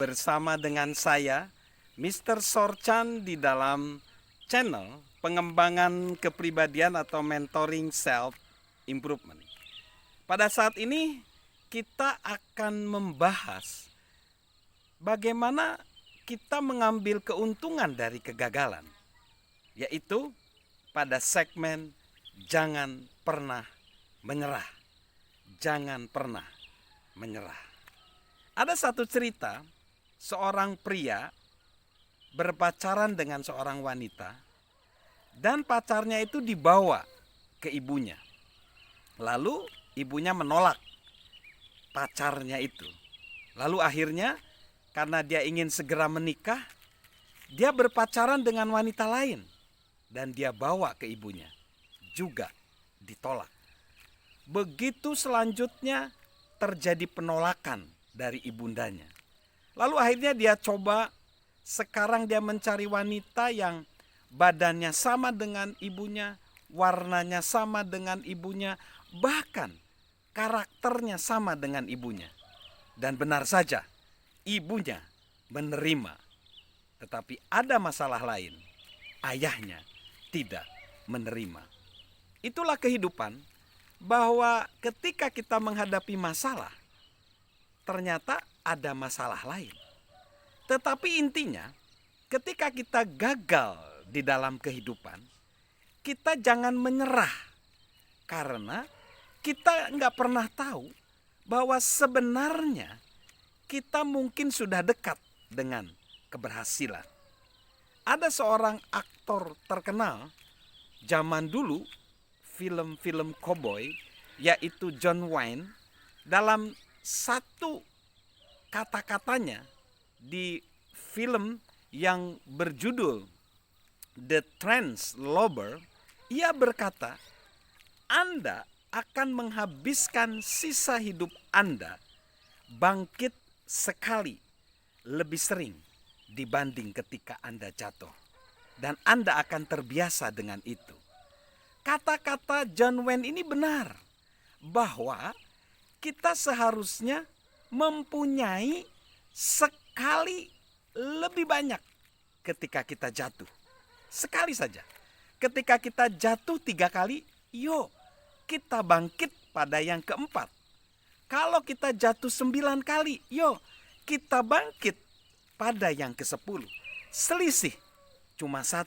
bersama dengan saya, Mr. Sorchan di dalam channel pengembangan kepribadian atau mentoring self improvement. Pada saat ini kita akan membahas bagaimana kita mengambil keuntungan dari kegagalan, yaitu pada segmen jangan pernah menyerah. Jangan pernah menyerah. Ada satu cerita, seorang pria berpacaran dengan seorang wanita dan pacarnya itu dibawa ke ibunya. Lalu ibunya menolak pacarnya itu. Lalu akhirnya karena dia ingin segera menikah, dia berpacaran dengan wanita lain dan dia bawa ke ibunya. Juga ditolak. Begitu selanjutnya terjadi penolakan dari ibundanya. Lalu akhirnya dia coba, sekarang dia mencari wanita yang badannya sama dengan ibunya, warnanya sama dengan ibunya, bahkan karakternya sama dengan ibunya. Dan benar saja, ibunya menerima. Tetapi ada masalah lain, ayahnya tidak menerima. Itulah kehidupan, bahwa ketika kita menghadapi masalah, ternyata ada masalah lain. Tetapi intinya, ketika kita gagal di dalam kehidupan, kita jangan menyerah. Karena kita nggak pernah tahu bahwa sebenarnya kita mungkin sudah dekat dengan keberhasilan. Ada seorang aktor terkenal zaman dulu, film-film cowboy, yaitu John Wayne. Dalam satu kata-katanya di film yang berjudul The Translator, ia berkata, Anda akan menghabiskan sisa hidup Anda bangkit sekali lebih sering dibanding ketika Anda jatuh. Dan Anda akan terbiasa dengan itu. Kata-kata John Wayne ini benar, bahwa kita seharusnya mempunyai sekali lebih banyak ketika kita jatuh. Sekali saja. Ketika kita jatuh 3 kali, yuk kita bangkit pada yang keempat. Kalau kita jatuh 9 kali, yuk kita bangkit pada yang ke-10. Selisih cuma 1.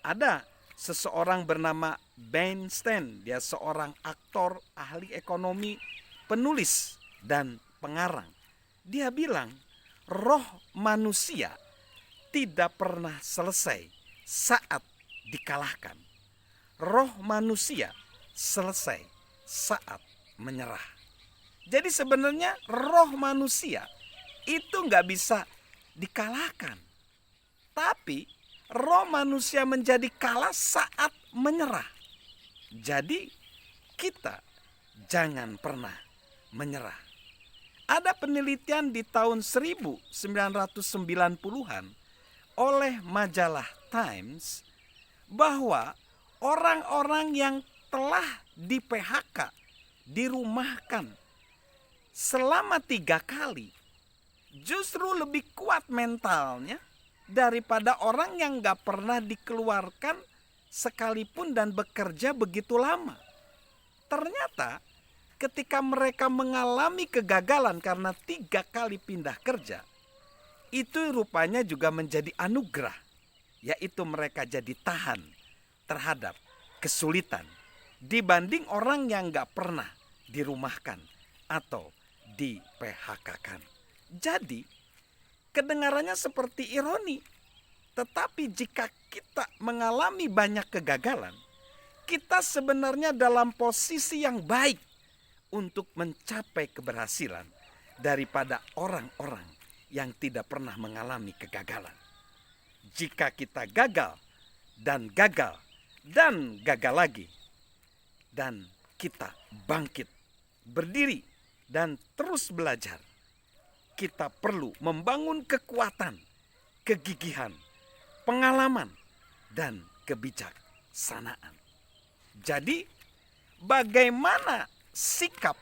Ada seseorang bernama Ben Stein, dia seorang aktor, ahli ekonomi, penulis dan pengarang. Dia bilang, roh manusia tidak pernah selesai saat dikalahkan. Roh manusia selesai saat menyerah. Jadi sebenarnya roh manusia itu nggak bisa dikalahkan. Tapi roh manusia menjadi kalah saat menyerah. Jadi kita jangan pernah menyerah. Ada penelitian di tahun 1990-an oleh majalah Times bahwa orang-orang yang telah di PHK, dirumahkan selama 3 kali, justru lebih kuat mentalnya daripada orang yang gak pernah dikeluarkan sekalipun dan bekerja begitu lama. Ternyata ketika mereka mengalami kegagalan karena 3 kali pindah kerja, itu rupanya juga menjadi anugerah, yaitu mereka jadi tahan terhadap kesulitan dibanding orang yang gak pernah dirumahkan atau di PHK-kan. Jadi kedengarannya seperti ironi, tetapi jika kita mengalami banyak kegagalan, kita sebenarnya dalam posisi yang baik untuk mencapai keberhasilan daripada orang-orang yang tidak pernah mengalami kegagalan. Jika kita gagal dan gagal dan gagal lagi, dan kita bangkit, berdiri dan terus belajar, kita perlu membangun kekuatan, kegigihan, pengalaman, dan kebijaksanaan. Jadi, bagaimana sikap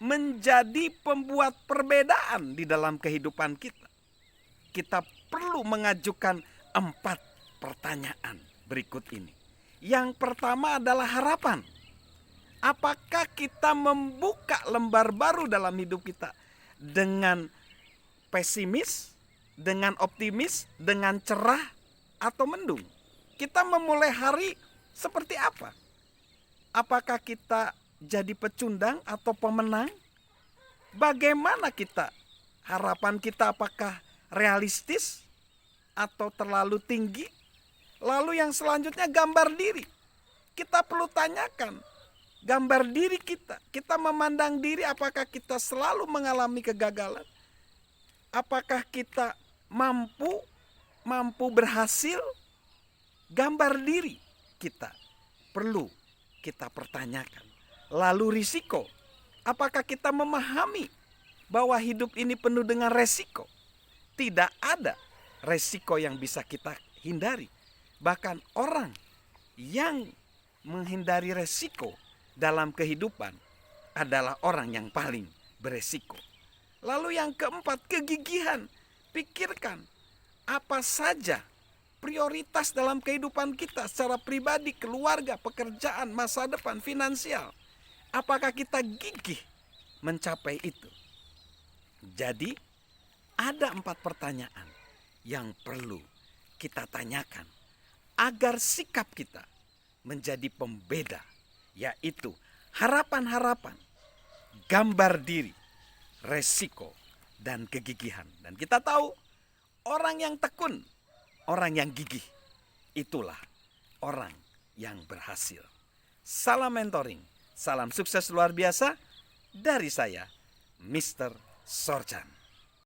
menjadi pembuat perbedaan di dalam kehidupan kita. Kita perlu mengajukan 4 pertanyaan berikut ini. Yang pertama adalah harapan. Apakah kita membuka lembar baru dalam hidup kita dengan pesimis, dengan optimis, dengan cerah, atau mendung? Kita memulai hari seperti apa? Apakah kita jadi pecundang atau pemenang? Bagaimana kita? Harapan kita apakah realistis atau terlalu tinggi? Lalu yang selanjutnya gambar diri. Kita perlu tanyakan gambar diri kita. Kita memandang diri, apakah kita selalu mengalami kegagalan? Apakah kita mampu berhasil? Gambar diri kita perlu kita pertanyakan. Lalu risiko. Apakah kita memahami bahwa hidup ini penuh dengan resiko? Tidak ada resiko yang bisa kita hindari. Bahkan orang yang menghindari resiko dalam kehidupan adalah orang yang paling beresiko. Lalu yang keempat, kegigihan. Pikirkan apa saja prioritas dalam kehidupan kita secara pribadi, keluarga, pekerjaan, masa depan, finansial. Apakah kita gigih mencapai itu? Jadi ada 4 pertanyaan yang perlu kita tanyakan agar sikap kita menjadi pembeda, yaitu harapan-harapan, gambar diri, resiko, dan kegigihan. Dan kita tahu orang yang tekun, orang yang gigih, itulah orang yang berhasil. Salam mentoring, salam sukses luar biasa dari saya, Mr. Sorchan.